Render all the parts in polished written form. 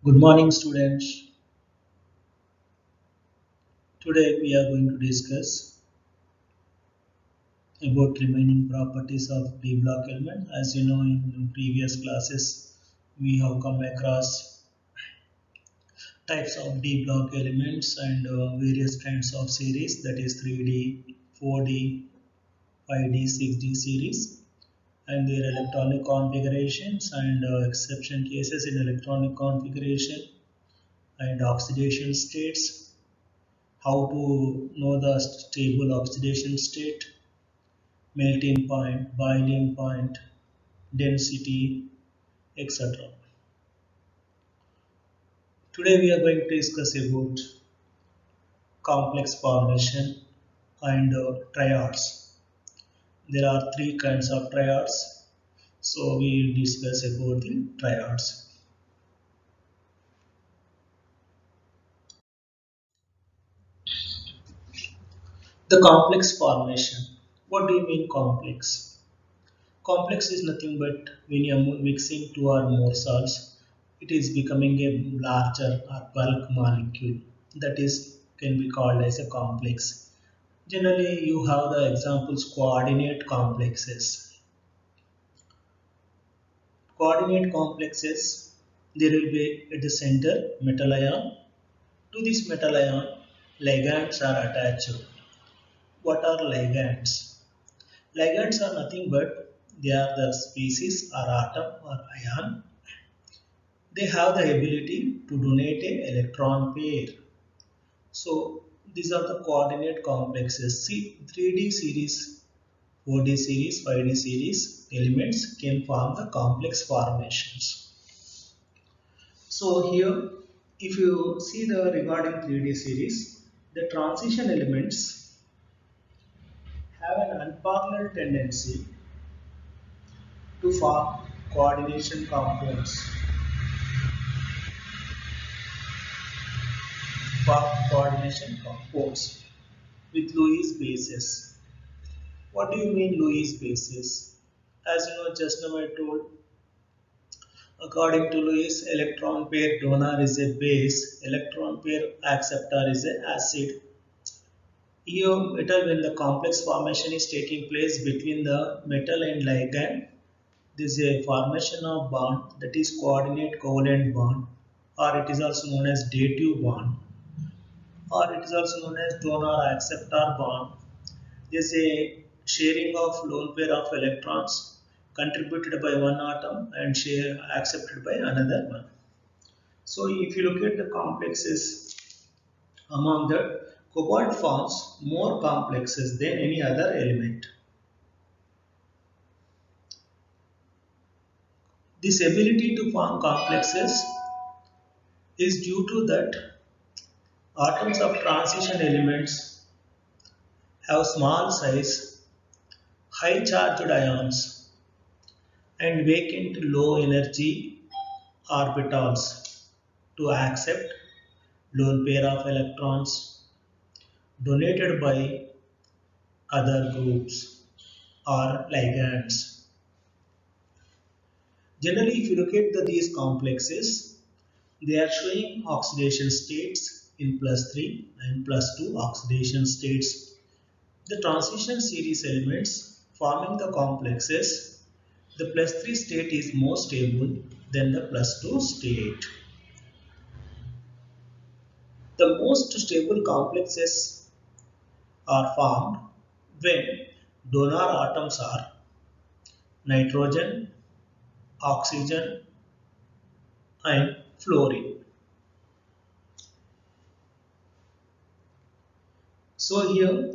Good morning, students. Today we are going to discuss about remaining properties of D block element. As you know, in previous classes, we have come across types of D block elements and various kinds of series, that is 3D, 4D, 5D, 6D series, and their electronic configurations and exception cases in electronic configuration and oxidation states, how to know the stable oxidation state, melting point, boiling point, density, etc. Today we are going to discuss about complex formation and triads. There are three kinds of triads, so we will discuss about the triads. The complex formation. What do you mean complex? Complex is nothing but when you are mixing two or more salts, it is becoming a larger or bulk molecule. That is can be called as a complex. Generally, you have the examples coordinate complexes. Coordinate complexes, there will be at the center metal ion. To this metal ion, ligands are attached. What are ligands? Ligands are nothing but they are the species or atom or ion. They have the ability to donate an electron pair. So these are the coordinate complexes. See, 3D series, 4D series, 5D series elements can form the complex formations. So here, if you see the regarding 3D series, the transition elements have an unparalleled tendency to form coordination compounds. With Lewis bases. What do you mean Lewis bases? As you know, just now I told, according to Lewis, electron pair donor is a base, electron pair acceptor is an acid. Here, metal when the complex formation is taking place between the metal and ligand, this is a formation of bond, that is coordinate covalent bond, or it is also known as dative bond, or it is also known as donor acceptor bond. There is a sharing of lone pair of electrons contributed by one atom and share accepted by another one. So if you look at the complexes among the cobalt forms more complexes than any other element. This ability to form complexes is due to that atoms of transition elements have small size, high charged ions and vacant low energy orbitals to accept lone pair of electrons donated by other groups or ligands. Generally, if you look at these complexes, they are showing oxidation states in +3 and +2 oxidation states. The transition series elements forming the complexes, the +3 state is more stable than the +2 state. The most stable complexes are formed when donor atoms are nitrogen, oxygen and fluorine. So here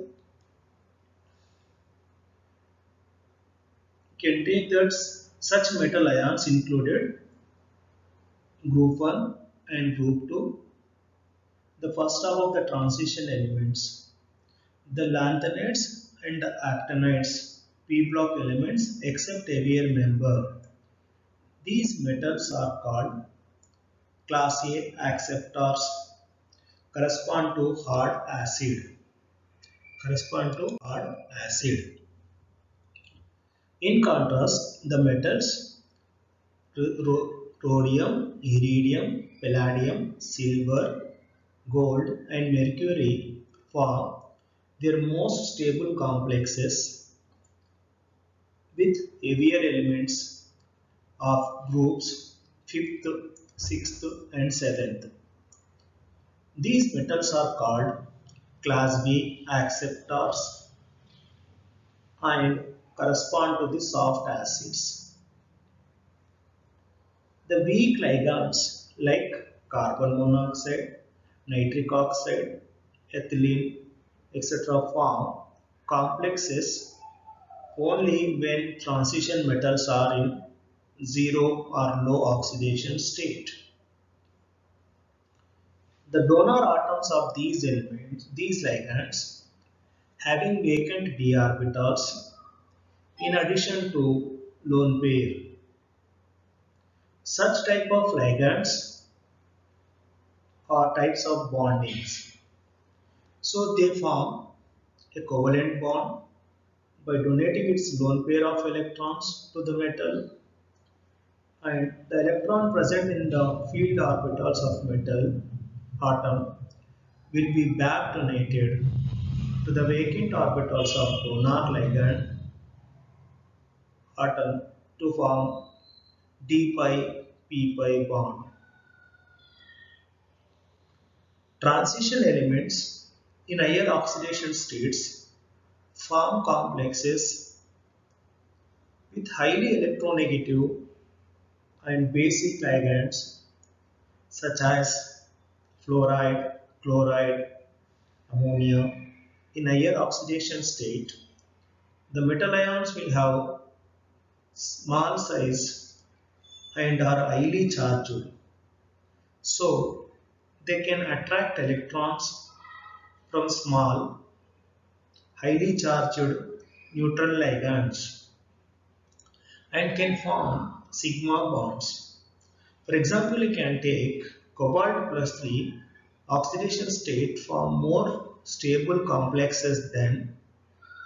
can take that such metal ions included group 1 and group 2, the first half of the transition elements, the lanthanides and the actinides, p block elements except heavier member. These metals are called class A acceptors, correspond to hard acid. In contrast, the metals rhodium, iridium, palladium, silver, gold, and mercury form their most stable complexes with heavier elements of groups 5th, 6th, and 7th. These metals are called class B acceptors and correspond to the soft acids. The weak ligands like carbon monoxide, nitric oxide, ethylene, etc. form complexes only when transition metals are in zero or low oxidation state. The donor atoms of these elements, these ligands, having vacant d orbitals in addition to lone pair. Such type of ligands are types of bondings. So they form a covalent bond by donating its lone pair of electrons to the metal, and the electron present in the field orbitals of metal atom will be back donated to the vacant orbitals of donor ligand atom to form d pi p pi bond. Transition elements in higher oxidation states form complexes with highly electronegative and basic ligands such as fluoride, chloride, ammonia. In higher oxidation state, the metal ions will have small size and are highly charged, so they can attract electrons from small, highly charged neutral ligands and can form sigma bonds. For example, you can take cobalt plus 3 oxidation state form more stable complexes than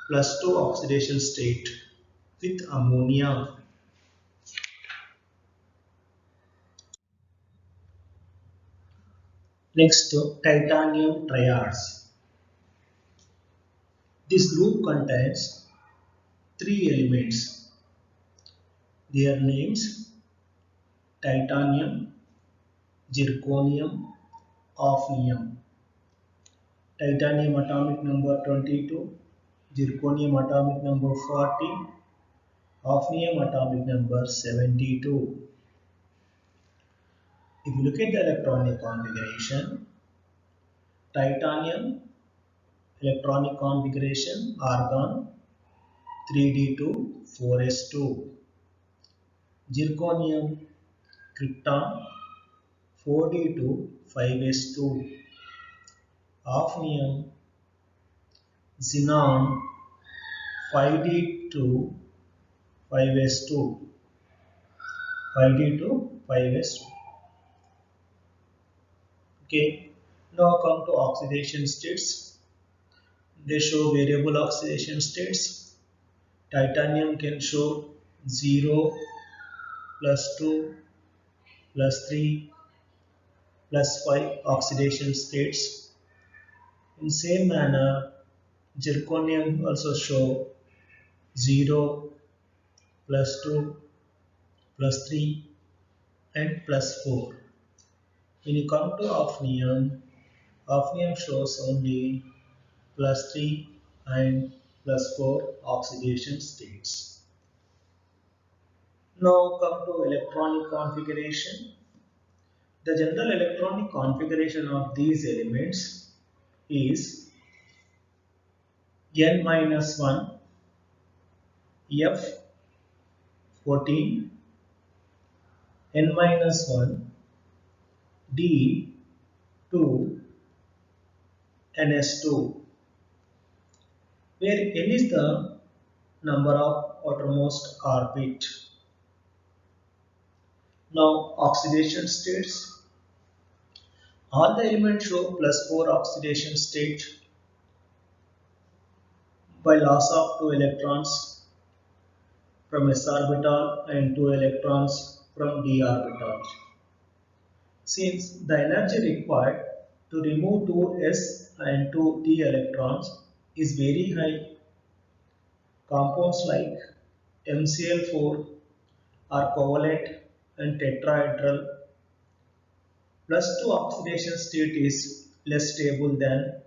plus 2 oxidation state with ammonia. Next, titanium triads. This group contains three elements. Their names: titanium, zirconium, hafnium. Titanium atomic number 22, zirconium atomic number 40, hafnium atomic number 72. If you look at the electronic configuration, titanium electronic configuration argon 3d2 4s2, zirconium krypton 4d2 5s2, hafnium xenon 5d2 5s2, 5d2 5s2. Okay, now come to oxidation states. They show variable oxidation states. Titanium can show 0, plus 2, plus 3, plus 5 oxidation states. In same manner, zirconium also show 0, plus 2, plus 3, and plus 4. When you come to hafnium, hafnium shows only plus 3 and plus 4 oxidation states. Now come to electronic configuration. The general electronic configuration of these elements is N-1 F14, N-1 D2 NS2, where N is the number of outermost orbit. Now oxidation states. All the elements show plus 4 oxidation state by loss of 2 electrons from s orbital and 2 electrons from d orbitals. Since the energy required to remove two s and two d electrons is very high, compounds like MCl4 are covalent and tetrahedral. Plus 2 oxidation state is less stable than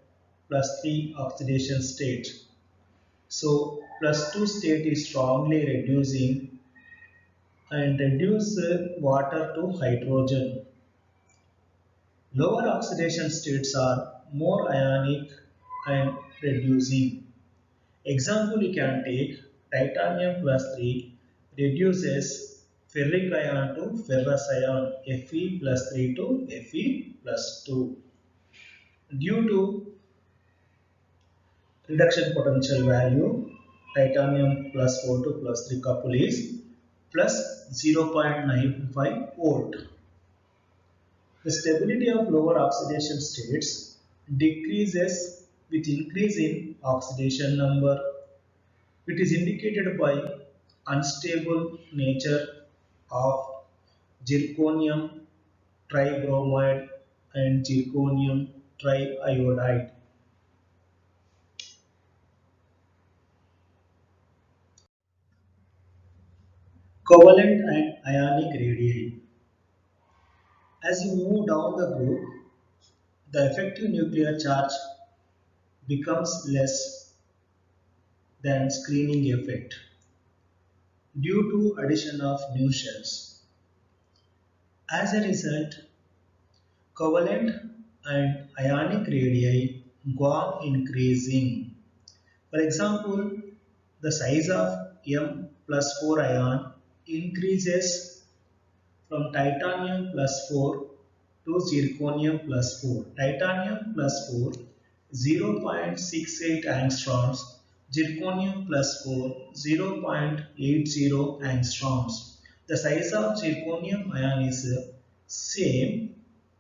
plus 3 oxidation state. So plus 2 state is strongly reducing and reduce water to hydrogen. Lower oxidation states are more ionic and reducing. Example you can take titanium plus 3 reduces ferric ion to ferrous ion Fe plus 3 to Fe plus 2. Due to reduction potential value, titanium plus 4 to plus 3 couple is plus 0.95 volt. The stability of lower oxidation states decreases with increase in oxidation number. It is indicated by unstable nature of zirconium tribromide and zirconium triiodide. Covalent and ionic radii. As you move down the group, the effective nuclear charge becomes less than screening effect due to addition of new shells. As a result, covalent and ionic radii go on increasing. For example, the size of M plus 4 ion increases from titanium plus 4 to zirconium plus 4. Titanium plus 4 0.68 angstroms, zirconium plus 4 0.80 angstroms. The size of zirconium ion is same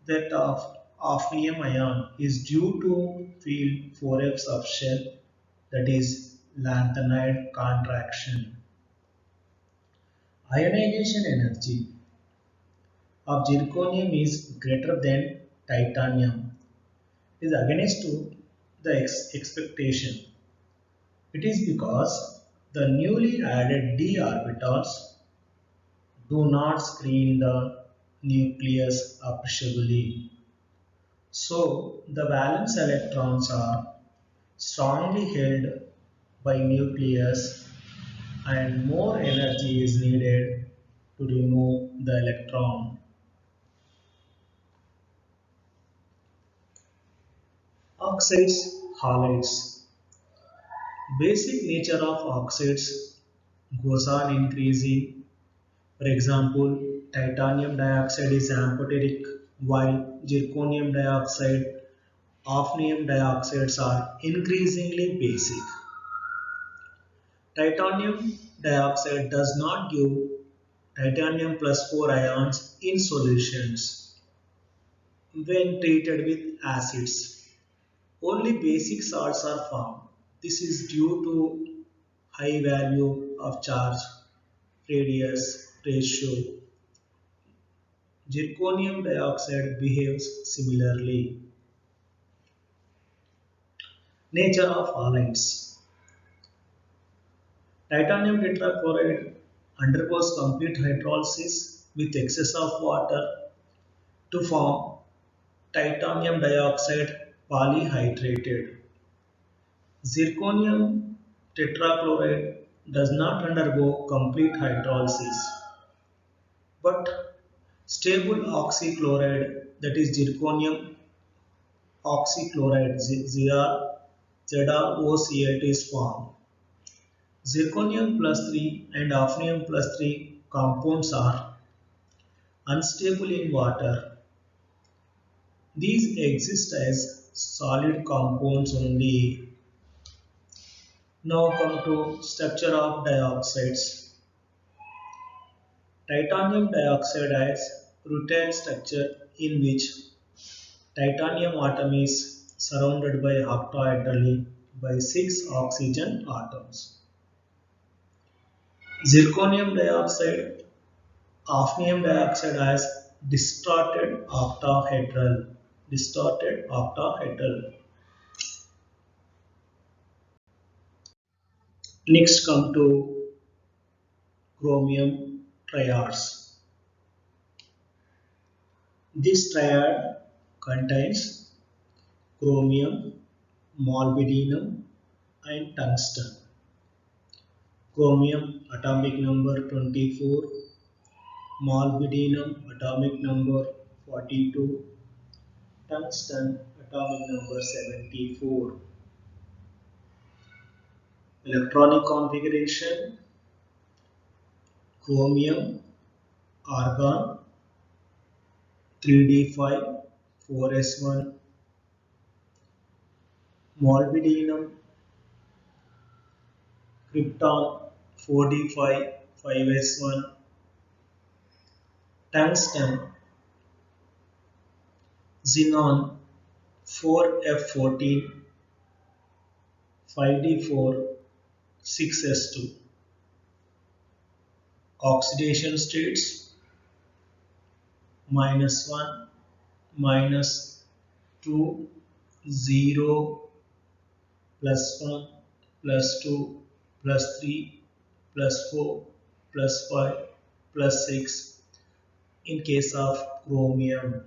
that of hafnium ion is due to field 4f of shell, that is lanthanide contraction. Ionization energy of zirconium is greater than titanium. It is against to the expectation. It is because the newly added d orbitals do not screen the nucleus appreciably. So the valence electrons are strongly held by nucleus and more energy is needed to remove the electron. Oxides, halides. Basic nature of oxides goes on increasing. For example, titanium dioxide is amphoteric while zirconium dioxide, hafnium dioxides are increasingly basic. Titanium dioxide does not give titanium plus 4 ions in solutions when treated with acids. Only basic salts are formed. This is due to high value of charge radius ratio. Zirconium dioxide behaves similarly. Nature of halides. Titanium tetrachloride undergoes complete hydrolysis with excess of water to form titanium dioxide polyhydrated. Zirconium tetrachloride does not undergo complete hydrolysis, but stable oxychloride, that is zirconium oxychloride ZrOCl is formed. Zirconium plus 3 and hafnium plus 3 compounds are unstable in water. These exist as solid compounds only. Now come to structure of dioxides. Titanium dioxide has rutile structure in which titanium atom is surrounded by octahedrally by 6 oxygen atoms. Zirconium dioxide Hafnium dioxide has distorted octahedral. Distorted octahedral. Next come to chromium triads. This triad contains chromium, molybdenum and tungsten. Chromium atomic number 24, molybdenum atomic number 42, tungsten atomic number 74. Electronic configuration: chromium, argon, 3d5, 4s1, molybdenum, krypton, 4d5, 5s1, tungsten, xenon, 4f14, 5d4, 6s2. Oxidation states: -1, -2, 0, +1, +2, +3, +4, +5, +6 in case of chromium.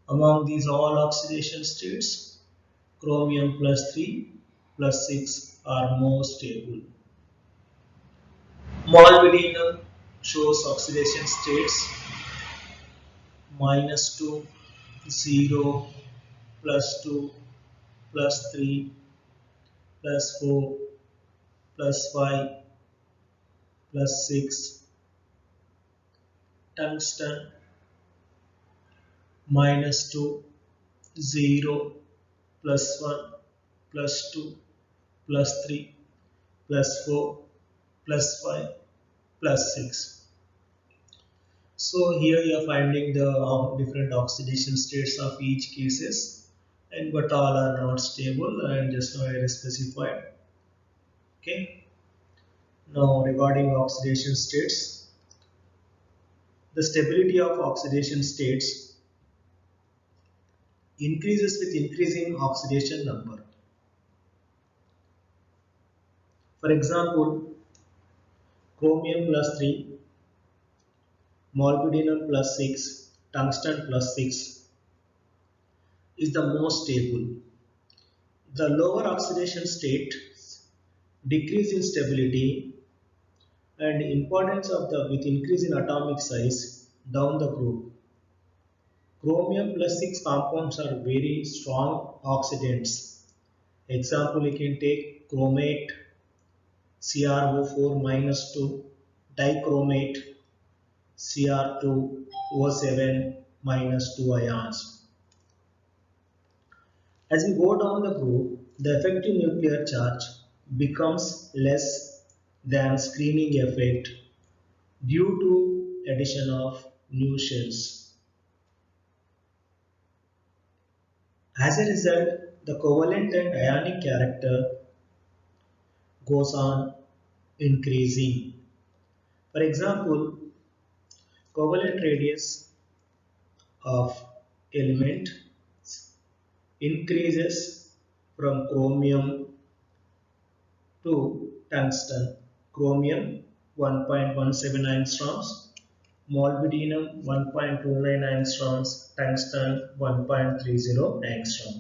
Among these all oxidation states, chromium +3, +6 are more stable. Molybdenum shows oxidation states -2, 0, +2, +3, +4, +5, +6. Tungsten -2, 0, +1, +2, +3, +4, +5, +6. So here you are finding the different oxidation states of each cases, and but all are not stable, and just now I have specified. Okay. Now regarding oxidation states, the stability of oxidation states increases with increasing oxidation number. For example, chromium +3, molybdenum +6, tungsten +6 is the most stable. The lower oxidation state decrease in stability and importance of the with increase in atomic size down the group. Chromium +6 compounds are very strong oxidants. Example, you can take chromate, CrO4-2, dichromate, Cr2O7-2 ions. As we go down the group, the effective nuclear charge becomes less than screening effect due to addition of new shells. As a result, the covalent and ionic character goes on increasing. For example, covalent radius of element increases from chromium to tungsten. Chromium 1.17 angstroms, molybdenum 1.29 angstroms, tungsten 1.30 angstrom.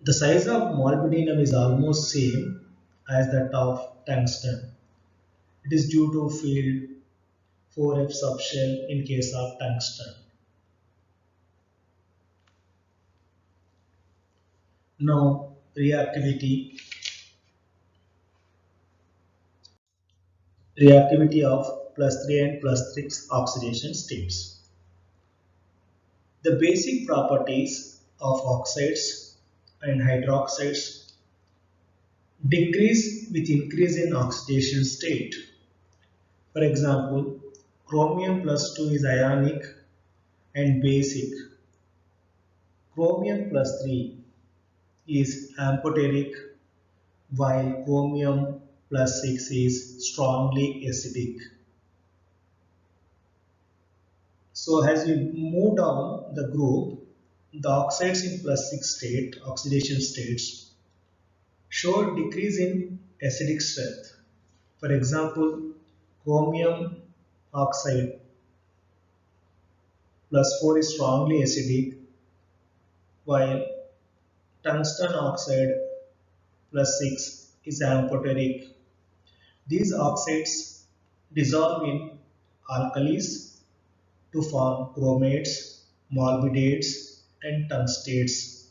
The size of molybdenum is almost same as that of tungsten. It is due to field 4f subshell in case of tungsten. Now reactivity of +3 and +6 oxidation states. The basic properties of oxides and hydroxides decrease with increase in oxidation state. For example, chromium +2 is ionic and basic. Chromium +3 is amphoteric, while chromium +6 is strongly acidic. So as we move down the group, the oxides in plus 6 state, oxidation states, show decrease in acidic strength. For example, chromium oxide plus 4 is strongly acidic, while tungsten oxide plus 6 is amphoteric. These oxides dissolve in alkalis to form chromates, molybdates, and tungstates.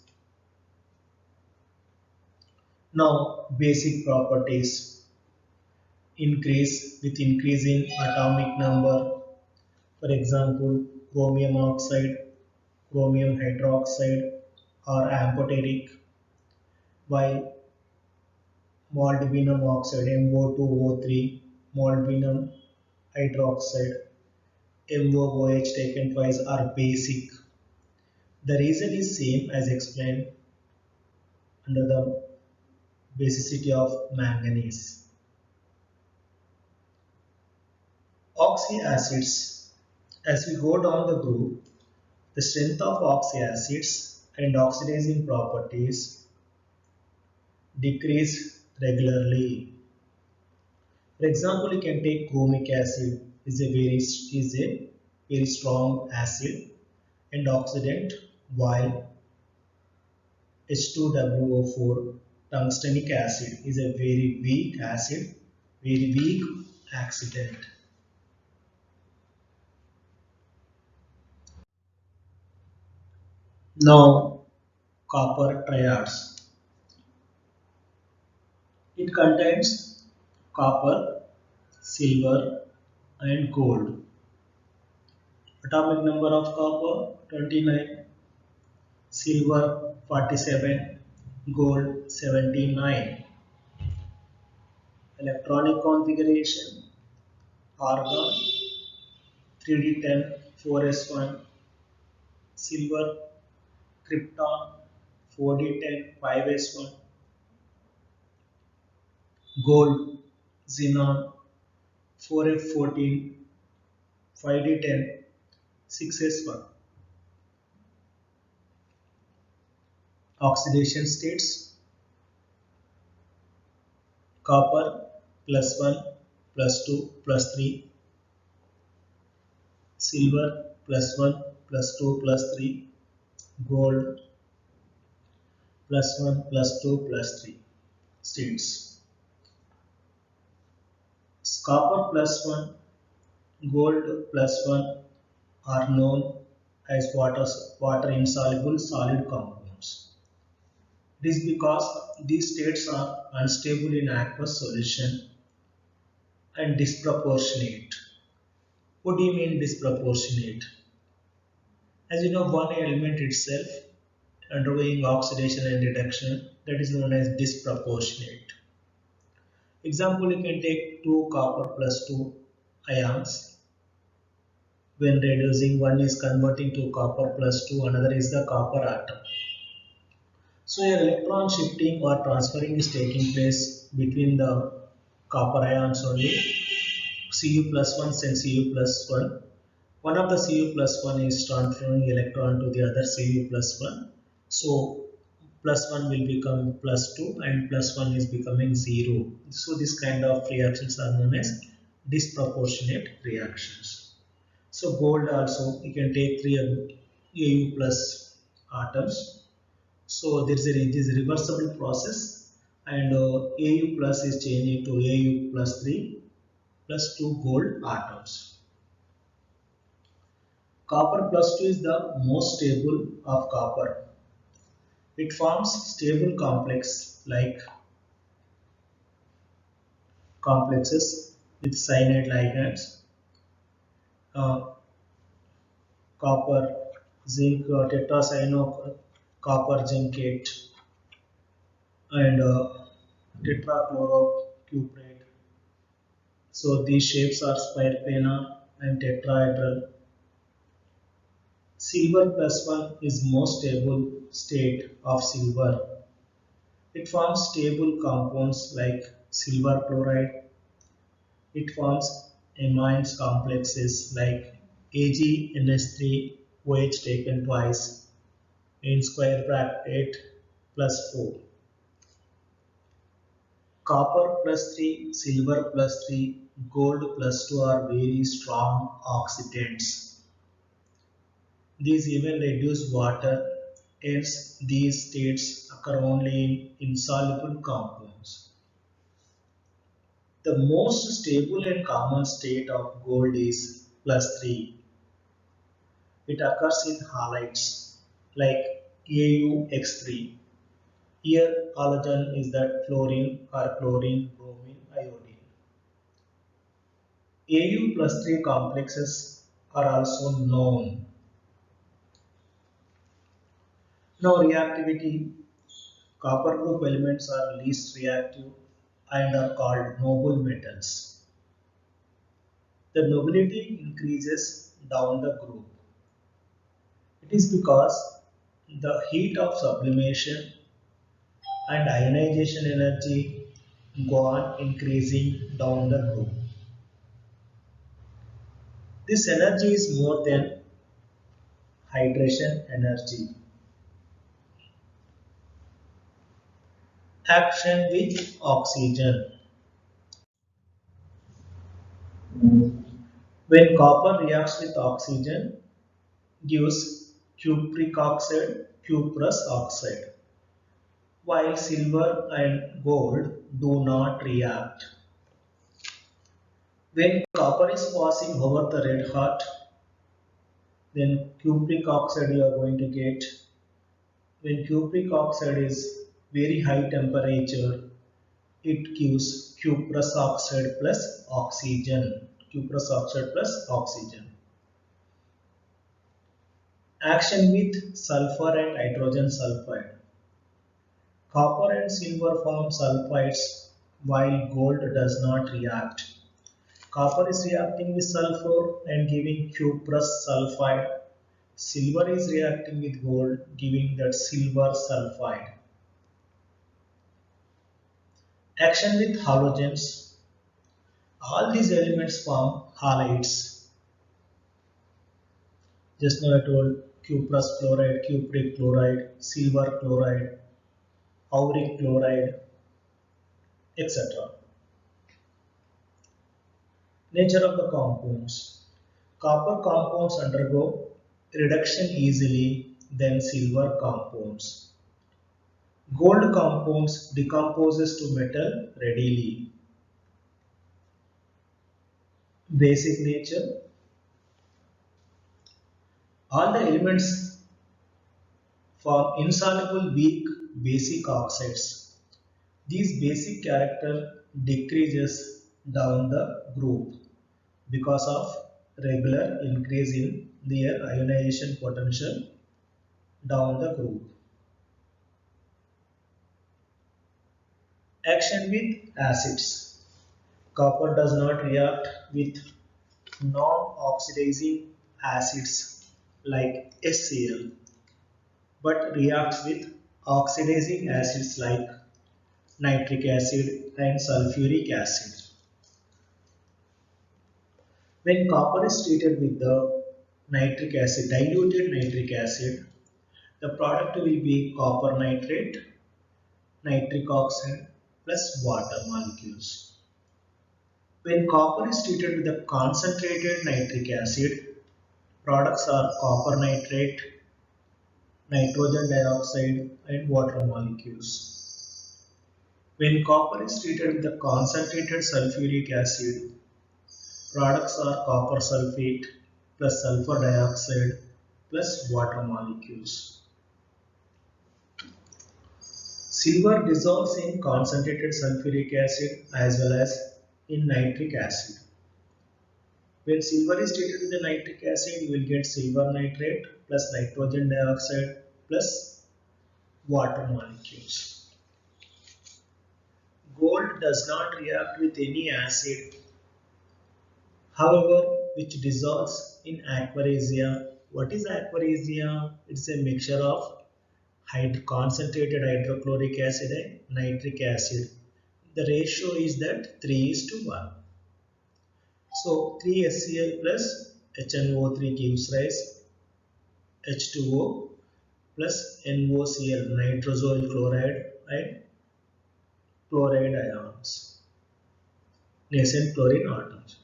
Now, basic properties increase with increasing atomic number. For example, chromium oxide, chromium hydroxide are amphoteric, while molybdenum oxide MO2O3, molybdenum hydroxide MOOH taken twice are basic. The reason is same as explained under the basicity of manganese. Oxyacids. As we go down the group, the strength of oxyacids and oxidizing properties decrease regularly. For example, you can take chromic acid is a very strong acid and oxidant, while H2WO4 tungstenic acid is a very weak acid, very weak oxidant. Now, copper triads. It contains copper, silver, and gold. Atomic number of copper 29, silver 47, gold 79. Electronic configuration argon 3d10 4s1, silver krypton 4d10 5s1, gold xenon 4f14 5d10 6s1. Oxidation states copper plus 1 plus 2 plus 3, silver plus 1 plus 2 plus 3, gold plus 1 plus 2 plus 3 states. Copper plus 1, gold plus 1 are known as water insoluble solid compounds. This is because these states are unstable in aqueous solution and disproportionate. What do you mean disproportionate? As you know, one element itself undergoing oxidation and reduction, that is known as disproportionate. Example, you can take two copper plus 2 ions. When reducing, one is converting to copper plus 2, another is the copper atom. So your electron shifting or transferring is taking place between the copper ions only. Cu plus 1 and Cu plus 1. One of the Cu plus 1 is transferring electron to the other Cu plus 1. So plus 1 will become plus 2 and plus 1 is becoming 0. So this kind of reactions are known as disproportionate reactions. So gold also, you can take 3 Au plus atoms. So there is this reversible process, and Au plus is changing to Au plus 3 plus 2 gold atoms. Copper plus 2 is the most stable of copper. It forms stable complexes with cyanide ligands, uh, copper, zinc, tetracyano copper zincate, and tetrachlorocuprate. So these shapes are spire planar and tetrahedral. Silver plus 1 is most stable state of silver. It forms stable compounds like silver chloride. It forms amines complexes like AgNH3 OH taken twice in square bracket plus 4. Copper plus 3, silver plus 3, gold plus 2 are very strong oxidants. These even reduce water, hence these states occur only in insoluble compounds. The most stable and common state of gold is plus 3. It occurs in halides like AuX3. Here halogen is that fluorine or chlorine, bromine, iodine. Au plus 3 complexes are also known. Now reactivity. Copper group elements are least reactive and are called noble metals. The nobility increases down the group. It is because the heat of sublimation and ionization energy go on increasing down the group. This energy is more than hydration energy. Action with oxygen. When copper reacts with oxygen, gives cupric oxide, cuprous oxide, while silver and gold do not react. When copper is passing over the red hot, then cupric oxide you are going to get. When cupric oxide is very high temperature, it gives cuprous oxide plus oxygen. Cuprous oxide plus oxygen. Action with sulfur and hydrogen sulfide. Copper and silver form sulfides while gold does not react. Copper is reacting with sulfur and giving cuprous sulfide. Silver is reacting with gold giving that silver sulfide. Action with halogens. All these elements form halides. Just now I told cuprous chloride, cupric chloride, silver chloride, auric chloride, etc. Nature of the compounds. Copper compounds undergo reduction easily than silver compounds. Gold compounds decomposes to metal readily. Basic nature. All the elements form insoluble weak basic oxides. These basic character decreases down the group because of regular increase in their ionization potential down the group. Action with acids. Copper does not react with non-oxidizing acids like HCl but reacts with oxidizing acids like nitric acid and sulfuric acid. When copper is treated with the nitric acid, diluted nitric acid, the product will be copper nitrate, nitric oxide plus water molecules. When copper is treated with the concentrated nitric acid, products are copper nitrate, nitrogen dioxide and water molecules. When copper is treated with the concentrated sulfuric acid, products are copper sulfate plus sulfur dioxide plus water molecules. Silver dissolves in concentrated sulfuric acid as well as in nitric acid. When silver is treated with the nitric acid, you will get silver nitrate plus nitrogen dioxide plus water molecules. Gold does not react with any acid, however, which dissolves in aquaresia. What is aquaresia? It's a mixture of concentrated hydrochloric acid and nitric acid. The ratio is that 3:1. So 3 HCl plus HNO3 gives rise H2O plus NOCl, nitrosyl chloride and chloride ions, nascent chlorine atoms.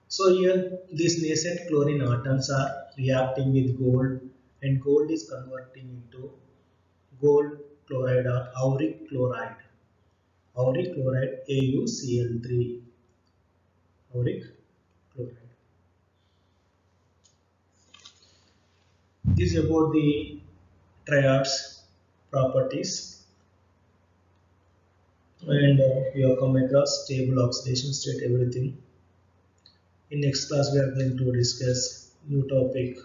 So here these nascent chlorine atoms are reacting with gold, and gold is converting into gold chloride or auric chloride. Auric chloride AuCl3. Auric chloride. This is about the triads properties, and we have come across stable oxidation state, everything. In next class we are going to discuss new topic